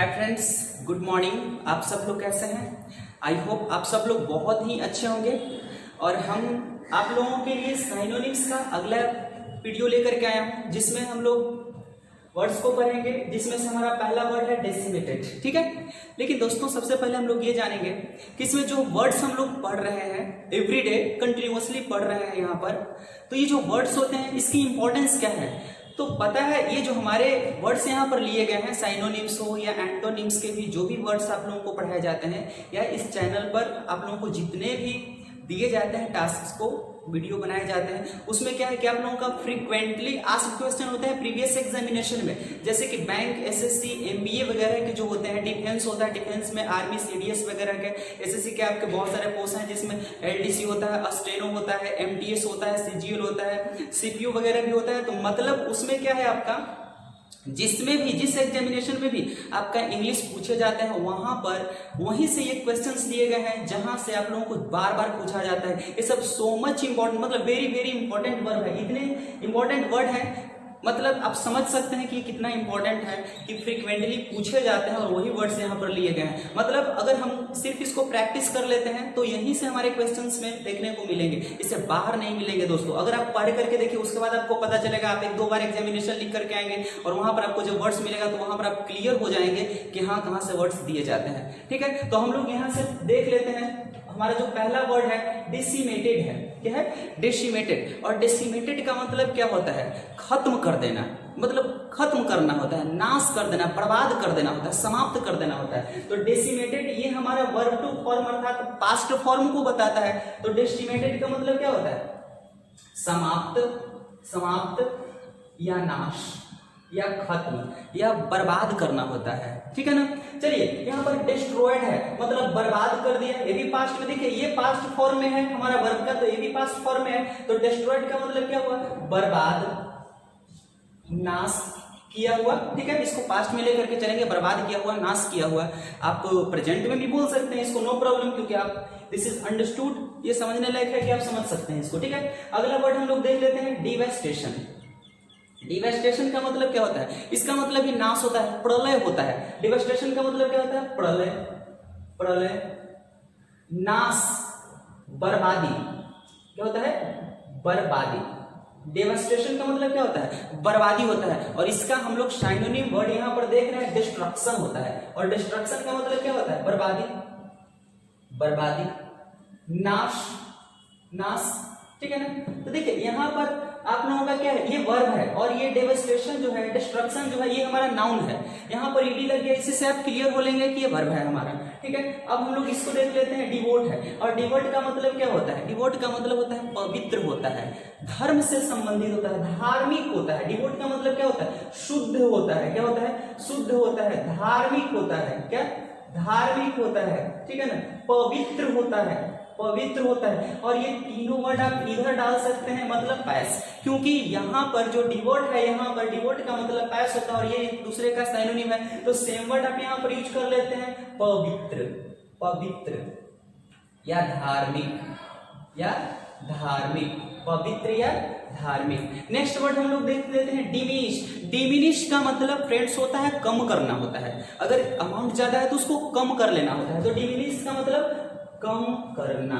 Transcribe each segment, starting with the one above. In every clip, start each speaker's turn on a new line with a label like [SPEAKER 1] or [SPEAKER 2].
[SPEAKER 1] Hi friends, good morning. आप सब लोग कैसे हैं? आई होप आप सब लोग बहुत ही अच्छे होंगे। और हम आप लोगों के लिए साइनोनिम्स का अगला वीडियो लेकर के आया हूं, जिसमें हम लोग वर्ड्स को पढ़ेंगे, जिसमें से हमारा पहला वर्ड है डेसिमेटेड। ठीक है, लेकिन दोस्तों सबसे पहले हम लोग ये जानेंगे कि इसमें जो वर्ड्स हम लोग पढ़ रहे हैं एवरीडे कंटिन्यूअसली पढ़ रहे हैं यहाँ पर, तो ये जो वर्ड्स होते हैं इसकी इंपॉर्टेंस क्या है। तो पता है, ये जो हमारे वर्ड्स यहाँ पर लिए गए हैं, साइनोनिम्स हो या एंटोनिम्स के भी जो भी वर्ड्स आप लोगों को पढ़ाए जाते हैं या इस चैनल पर आप लोगों को जितने भी दिए जाते हैं टास्क को वीडियो बनाए जाते हैं, उसमें क्या है कि आप लोगों का फ्रीक्वेंटली आस्क्ड क्वेश्चन होता है प्रीवियस एग्जामिनेशन में, जैसे कि बैंक, एसएससी, एमबीए वगैरह के जो होते हैं, डिफेंस होता है, डिफेंस में आर्मी, सीडीएस वगैरह के, एसएससी के आपके बहुत सारे पोस्ट हैं जिसमें एलडीसी होता है, अस्टेनो होता है, एमटीएस होता है, सीजीएल होता है, सीपीयू वगैरह भी होता है। तो मतलब उसमें क्या है, आपका जिसमें भी जिस एग्जामिनेशन में भी आपका इंग्लिश पूछे जाते हैं वहां पर वहीं से ये क्वेश्चंस दिए गए हैं जहां से आप लोगों को बार बार पूछा जाता है। ये सब सो मच इंपॉर्टेंट, मतलब वेरी वेरी इंपॉर्टेंट वर्ड है, इतने इंपॉर्टेंट वर्ड है, मतलब आप समझ सकते हैं कि कितना इंपॉर्टेंट है कि फ्रीक्वेंटली पूछे जाते हैं और वही वर्ड्स यहाँ पर लिए गए हैं। मतलब अगर हम सिर्फ इसको प्रैक्टिस कर लेते हैं तो यहीं से हमारे क्वेश्चंस में देखने को मिलेंगे, इससे बाहर नहीं मिलेंगे दोस्तों। अगर आप पढ़ करके देखिए उसके बाद आपको पता चलेगा, आप एक दो बार एग्जामिनेशन लिख करके आएंगे और वहां पर आपको जब वर्ड्स मिलेगा तो वहां पर आप क्लियर हो जाएंगे कि हाँ कहाँ से वर्ड्स दिए जाते हैं। ठीक है, तो हम लोग यहाँ से देख लेते हैं। हमारा जो पहला वर्ड है डेसिमेटेड है। क्या है? डेसिमेटेड। और डेसिमेटेड का मतलब क्या होता है? खत्म कर देना, मतलब खत्म करना होता है, नाश कर देना, बर्बाद कर देना होता है, समाप्त कर देना होता है। तो डेसिमेटेड ये हमारा वर्ब टू फॉर्म अर्थात पास्ट फॉर्म को बताता है। तो डेसिमेटेड का मतलब क्या होता है? समाप्त, समाप्त या नाश या खत्म या बर्बाद करना होता है। ठीक है ना। चलिए, यहाँ पर डिस्ट्रॉयड है, मतलब बर्बाद कर दिया। ये भी पास्ट में, देखिए ये पास्ट फॉर्म में है हमारा वर्ब का, तो ये भी पास्ट फॉर्म में है। तो डिस्ट्रॉयड का मतलब क्या हुआ? बर्बाद, नाश किया हुआ। ठीक है, इसको पास्ट में लेकर के चलेंगे, बर्बाद किया हुआ, नाश किया हुआ। आप प्रेजेंट में भी बोल सकते हैं इसको, नो प्रॉब्लम, क्योंकि आप दिस इज अंडरस्टूड, ये समझने लायक है कि आप समझ सकते हैं इसको। ठीक है, अगला वर्ड हम लोग देख लेते हैं डिवेस्टेशन। डिवेस्टेशन का मतलब क्या होता है? इसका मतलब ही नाश होता है, प्रलय होता है। डिवेस्टेशन का मतलब क्या होता है? प्रलय, प्रलय, नाश, बर्बादी। क्या होता है? बर्बादी। डेवास्टेशन का मतलब क्या होता है? बर्बादी होता है। और इसका हम लोग साइनोनिम वर्ड यहाँ पर देख रहे हैं, डिस्ट्रक्शन होता है। और डिस्ट्रक्शन का मतलब क्या होता है? बर्बादी, बर्बादी, नाश, नाश। ठीक है ना। तो देखिए यहाँ पर आप लोगों का क्या है, ये वर्ब है और ये डेवास्टेशन जो है, डिस्ट्रक्शन जो है, ये हमारा नाउन है। यहाँ पर ईडी लग गया, इसी से आप क्लियर हो लेंगे कि ये वर्ब है हमारा। ठीक है, अब हम लोग इसको देख लेते हैं। डिवोट है। और डिवोट का मतलब क्या होता है? डिवोट का मतलब होता है पवित्र होता है, धर्म से संबंधित होता है, धार्मिक होता है। डिवोट का मतलब क्या होता है? शुद्ध होता है। क्या होता है? शुद्ध होता है, धार्मिक होता है। क्या? धार्मिक होता है। ठीक है ना, पवित्र होता है, पवित्र होता है। और ये तीनों वर्ड आप इधर डाल सकते हैं, मतलब पैस, क्योंकि यहाँ पर जो डिवोट है, यहाँ पर डिवोट का मतलब पैस होता है और ये एक दूसरे का साइनोनिम है। तो सेम वर्ड आप यहाँ पर यूज कर लेते हैं, पवित्र, पवित्र या धार्मिक, या धार्मिक, पवित्र या धार्मिक। नेक्स्ट वर्ड हम लोग देख लेते हैं डिमिनिश। डिमिनिश का मतलब फ्रेंड्स होता है कम करना होता है। अगर अमाउंट ज्यादा है तो उसको कम कर लेना होता है। तो डिमिनिश का मतलब कम करना।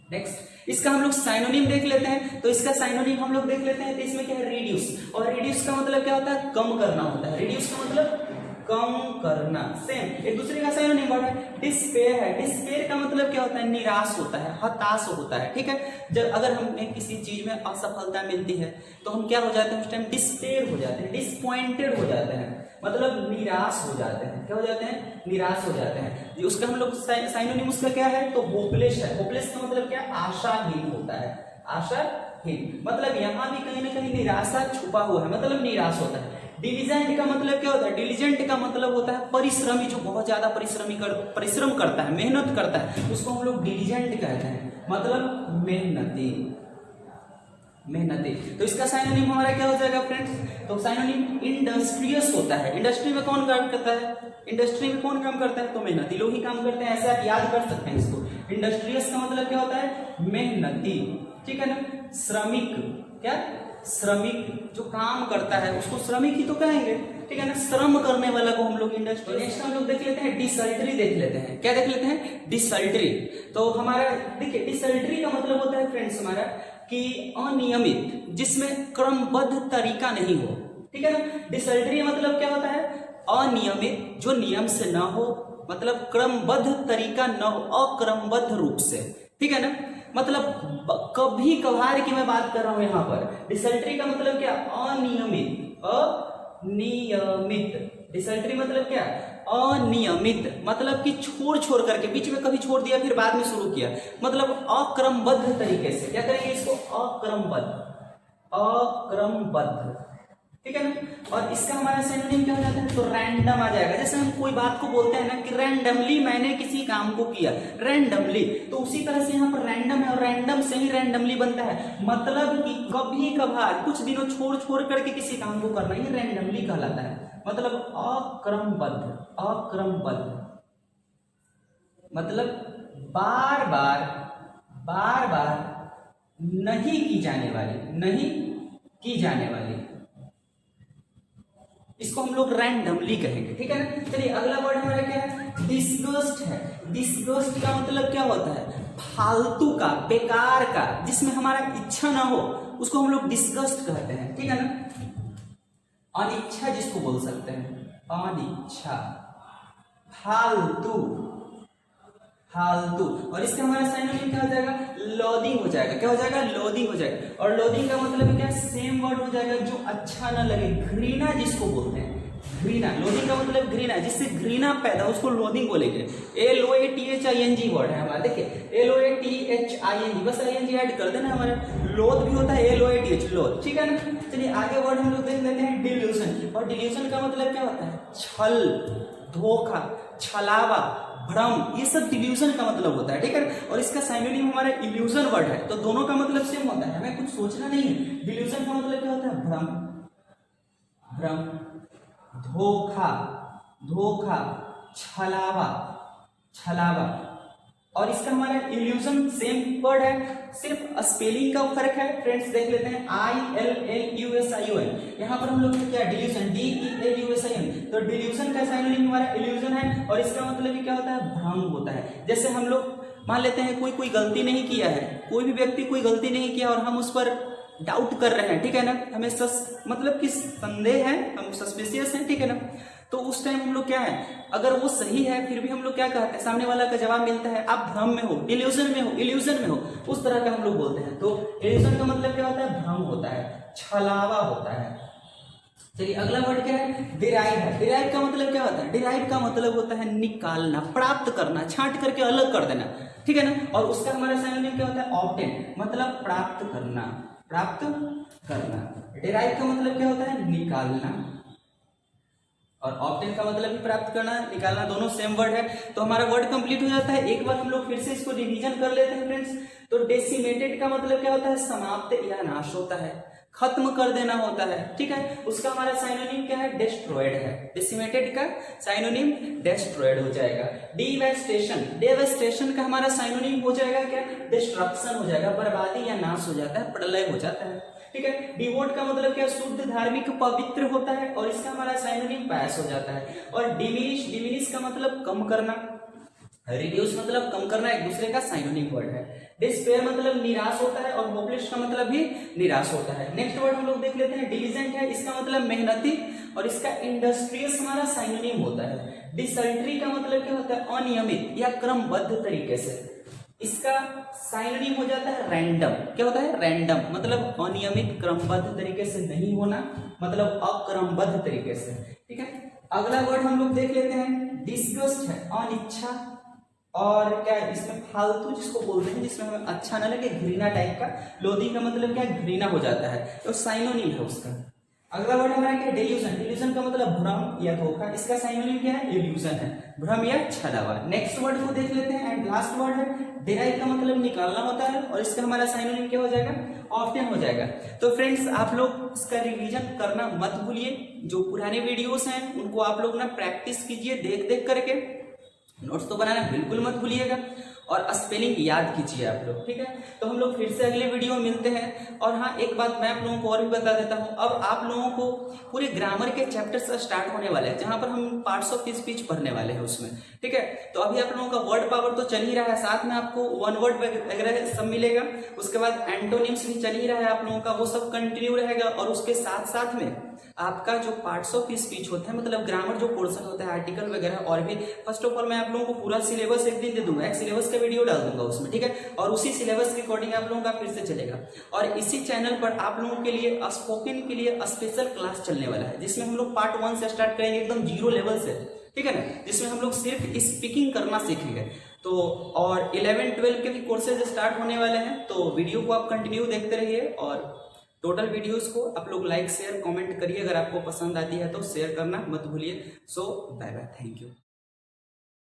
[SPEAKER 1] नेक्स्ट, इसका हम लोग साइनोनिम देख लेते हैं। तो इसका साइनोनिम हम लोग देख लेते हैं। तो इसमें क्या है? रिड्यूस। और रिड्यूस का मतलब क्या होता है? कम करना होता है। रिड्यूस का मतलब कम करना। सेम एक दूसरे का साइनोनिम वर्ड है। डिस्पेयर है। डिस्पेयर का मतलब क्या होता है? निराश होता है, हताश होता है। ठीक है, जब अगर हमें किसी चीज में असफलता मिलती है तो हम क्या हो जाते हैं? उस टाइम डिस्पेयर हो जाते हैं, डिसपॉइंटेड हो जाते हैं, मतलब निराश हो जाते हैं। क्या हो जाते हैं? निराश हो जाते हैं। उसका हम लोग साइनोनिम उसका क्या है? तो होपलेस है। होपलेस का मतलब क्या? आशाहीन होता है, आशाहीन। मतलब यहाँ भी कहीं ना कहीं निराशा छुपा हुआ है, मतलब निराश होता है। डिलीजेंट का मतलब क्या होता है? डिलीजेंट का मतलब होता है परिश्रमी, जो बहुत ज्यादा परिश्रम करता है, मेहनत करता है, उसको हम लोग डिलीजेंट कहते हैं, मतलब मेहनती, मेहनती। तो इसका साइनोनिम हमारा क्या हो जाएगा फ्रेंड्स? तो साइनोनिम इंडस्ट्रियस होता है। इंडस्ट्री में कौन काम करता है? इंडस्ट्री में कौन काम करता है? तो मेहनती लोग ही काम करते हैं। ऐसे आप याद कर सकते हैं इसको। इंडस्ट्रियस का मतलब क्या होता है? मेहनती। ठीक है ना। श्रमिक, क्या? श्रमिक जो काम करता है उसको श्रमिक ही तो कहेंगे। ठीक है ना, श्रम करने वाला को हम लोग इंडस्ट्री। नेक्स्ट हम लोग देख लेते हैं डिसल्टरी, देख लेते हैं क्या देख लेते हैं, डिसल्टरी। तो हमारा देखिए डिसल्टरी का मतलब होता है फ्रेंड्स हमारा कि अनियमित, जिसमें क्रमबद्ध तरीका नहीं हो, ठीक है ना। डिसल्टरी मतलब क्या होता है, अनियमित, जो नियम से ना हो, मतलब क्रमबद्ध तरीका न हो, अक्रमबद्ध रूप से, ठीक है ना। मतलब कभी कभार की मैं बात कर रहा हूं यहां पर। डिसल्टरी का मतलब क्या, अनियमित, अनियमित। डिसल्टरी मतलब क्या, अनियमित, मतलब कि छोड़ छोड़ करके, बीच में कभी छोड़ दिया फिर बाद में शुरू किया, मतलब अक्रमबद्ध तरीके से। क्या करेंगे इसको, अक्रमबद्ध, अक्रमबद्ध, ठीक है ना। और इसका हमारा सिनोनिम क्या हो जाता है, तो रैंडम आ जाएगा। जैसे हम कोई बात को बोलते हैं ना कि रैंडमली मैंने किसी काम को किया, रैंडमली, तो उसी तरह से यहाँ पर रैंडम है और रैंडम से ही रैंडमली बनता है। मतलब कि कभी कभार कुछ दिनों छोड़ छोड़ करके किसी काम को करना, ये रैंडमली कहलाता है। मतलब अक्रमबद्ध, अक्रमबद्ध मतलब बार बार, बार बार नहीं की जाने वाली, नहीं की जाने वाली, इसको हम लोग रैंडमली कहेंगे, ठीक है ना। चलिए अगला वर्ड हमारा क्या है, डिस्गस्ट है। डिस्गस्ट का मतलब क्या होता है, फालतू का, बेकार का, जिसमें हमारा इच्छा ना हो, उसको हम लोग डिस्गस्ट कहते हैं, ठीक है ना। अनिच्छा जिसको बोल सकते हैं, अनिच्छा, फालतू, फालतू। और इसका हमारा सिनोनिम क्या हो जाएगा, लोदिंग हो जाएगा। क्या हो जाएगा, लोदिंग हो जाएगा। और लोदिंग का मतलब क्या, सेम वर्ड हो जाएगा, जो अच्छा ना लगे, घृणा जिसको बोलते हैं, घृणा। लोदिंग का मतलब घृणा, जिससे घृणा पैदा, उसको लोदिंग बोलेंगे। LOATHING वर्ड है हमारा, देखिए LOATHING, बस ING ऐड कर देना। हमारा लोद भी होता है LOATH, लोद, ठीक है ना। चलिए आगे वर्ड हम लोग देख लेते हैं डिल्यूजन। और डिल्यूजन का मतलब क्या होता है, छल, धोखा, छलावा, भ्रम, ये सब डिल्यूजन का मतलब होता है, ठीक है। और इसका सिनोनिम हमारा इल्यूजन वर्ड है, तो दोनों का मतलब सेम होता है, हमें कुछ सोचना नहीं है। डिल्यूजन का मतलब क्या होता है, भ्रम, भ्रम, धोखा, धोखा, छलावा, छलावा। और इसका हमारा इल्यूजन सेम वर्ड है, सिर्फ स्पेलिंग का फर्क है फ्रेंड्स। देख लेते हैं ILLUSION, यहाँ पर हम लोग क्या, डिल्यूजन, DELUSION। तो डिल्यूजन का सिनोनिम हमारा इल्यूजन है, और इसका मतलब क्या होता है, भ्रम होता है। जैसे हम लोग मान लेते हैं कोई गलती नहीं किया है, कोई भी व्यक्ति कोई गलती नहीं किया और हम उस पर डाउट कर रहे हैं, ठीक है ना, हमें मतलब कि संदेह है, हम सस्पिशियस हैं, ठीक है ना। तो उस टाइम हम लोग क्या है, अगर वो सही है फिर भी हम लोग क्या कहते हैं, सामने वाला का जवाब मिलता है आप भ्रम में हो, डिल्यूजन में हो, इल्यूजन में हो, उस तरह का हम लोग बोलते हैं। तो इल्यूजन का मतलब क्या होता है, भ्रम होता है, छलावा होता है। चलिए अगला वर्ड क्या है, डिराइव है। डिराइव का मतलब क्या होता है, डिराइव का मतलब होता है निकालना, प्राप्त करना, छांट करके अलग कर देना, ठीक है ना। और उसका हमारा सिनोनिम क्या होता है, ऑब्टेन, मतलब प्राप्त करना, प्राप्त करना। डिराइव का मतलब क्या होता है, निकालना, और ऑब्टेन का मतलब भी प्राप्त करना, निकालना, दोनों सेम वर्ड है। तो हमारा वर्ड कंप्लीट हो जाता है। एक बार हम लोग फिर से इसको रिवीजन कर लेते हैं फ्रेंड्स। तो डेसिमेटेड का मतलब क्या होता है, समाप्त या नाश होता है, खत्म कर देना होता है, ठीक है। उसका हमारा साइनोनिम क्या है, डिस्ट्रॉयड है। डेसिमेटेड का साइनोनिम डिस्ट्रॉयड हो जाएगा। डिवेस्टेशन, डेवेस्टेशन का हमारा साइनोनिम हो जाएगा क्या, डिस्ट्रक्शन हो जाएगा, बर्बादी या नाश हो जाता है, प्रलय हो जाता है, ठीक है। डिवोट का मतलब क्या, शुद्ध, धार्मिक, पवित्र होता है, और इसका हमारा साइनोनिम पास हो जाता है। और डिमिनिश, डिमिनिश का मतलब कम करना, रिड्यूस मतलब कम करना, एक दूसरे का साइनोनिम वर्ड है। डिस्पेयर मतलब निराश होता है, और होपलेस का मतलब भी निराश होता है। नेक्स्ट वर्ड हम लोग देख लेते हैं, डिलिजेंट है, इसका मतलब मेहनती, और इसका इंडस्ट्रियस हमारा साइनोनिम होता है। डिसल्ट्री का मतलब क्या होता है, अनियमित या क्रमबद्ध तरीके से, इसका साइनोनिम हो जाता है रैंडम। क्या होता है, रैंडम, मतलब अनियमित, क्रमबद्ध तरीके से नहीं होना, मतलब अक्रमबद्ध तरीके से, ठीक है। अगला वर्ड हम लोग देख लेते हैं, डिस्गस्ट है, अनिच्छा, और क्या है इसमें फालतू जिसको बोलते हैं, जिसमें हमें अच्छा ना लगे, घृणा टाइप का। लोदिंग का मतलब क्या है, घृणा हो जाता है, तो साइनोनिम है उसका। अगला वर्ड हमारा क्या है, डिल्यूजन। डिल्यूजन का मतलब भ्रम या धोखा, इसका साइनोनिम क्या है, इल्यूजन है, भ्रम या छलावा। नेक्स्ट वर्ड को देख लेते हैं, एंड लास्ट वर्ड है डिराइव का मतलब निकालना होता है, और इसका हमारा साइनोनिम क्या हो जाएगा, ऑब्टेन हो जाएगा। तो फ्रेंड्स आप लोग इसका रिवीजन करना मत भूलिए, जो पुराने वीडियोस हैं उनको आप लोग ना प्रैक्टिस कीजिए, देख देख करके। नोट्स तो बनाना बिल्कुल मत भूलिएगा। और स्पेलिंग याद कीजिए आप लोग, ठीक है। तो हम लोग फिर से अगले वीडियो में मिलते हैं। और हाँ, एक बात मैं आप लोगों को और भी बता देता हूँ, अब आप लोगों को पूरे ग्रामर के चैप्टर से स्टार्ट होने वाले हैं, जहाँ पर हम पार्ट्स ऑफ स्पीच पढ़ने वाले हैं उसमें, ठीक है। तो अभी आप लोगों का वर्ड पावर तो चल ही रहा है, साथ में आपको वन वर्ड वगैरह सब मिलेगा। उसके बाद एंटोनिम्स भी चल ही रहा है आप लोगों का, वो सब कंटिन्यू रहेगा। और उसके साथ साथ में आपका जो पार्ट्स ऑफ स्पीच होता है, मतलब ग्रामर जो पोर्शन होता है, आर्टिकल वगैरह, और भी फर्स्ट ऑफ ऑल मैं आप लोगों को पूरा सिलेबस एक दिन दे दूंगा, एक सिलेबस का वीडियो डाल दूंगा उसमें, ठीक है। और उसी सिलेबस के अकॉर्डिंग आप लोगों का फिर से चलेगा। और इसी चैनल पर आप लोगों के लिए स्पोकन के लिए स्पेशल क्लास चलने वाला है, जिसमें हम लोग पार्ट 1 से स्टार्ट करेंगे एकदम 0 लेवल से, ठीक है ना, जिसमें हम लोग सिर्फ स्पीकिंग करना सीखेंगे। तो और 11-12 के भी कोर्सेज स्टार्ट होने वाले हैं, तो वीडियो को आप कंटिन्यू देखते रहिए। और टोटल वीडियोस को आप लोग लाइक शेयर कमेंट करिए, अगर आपको पसंद आती है तो शेयर करना मत भूलिए। सो बाय बाय, थैंक यू।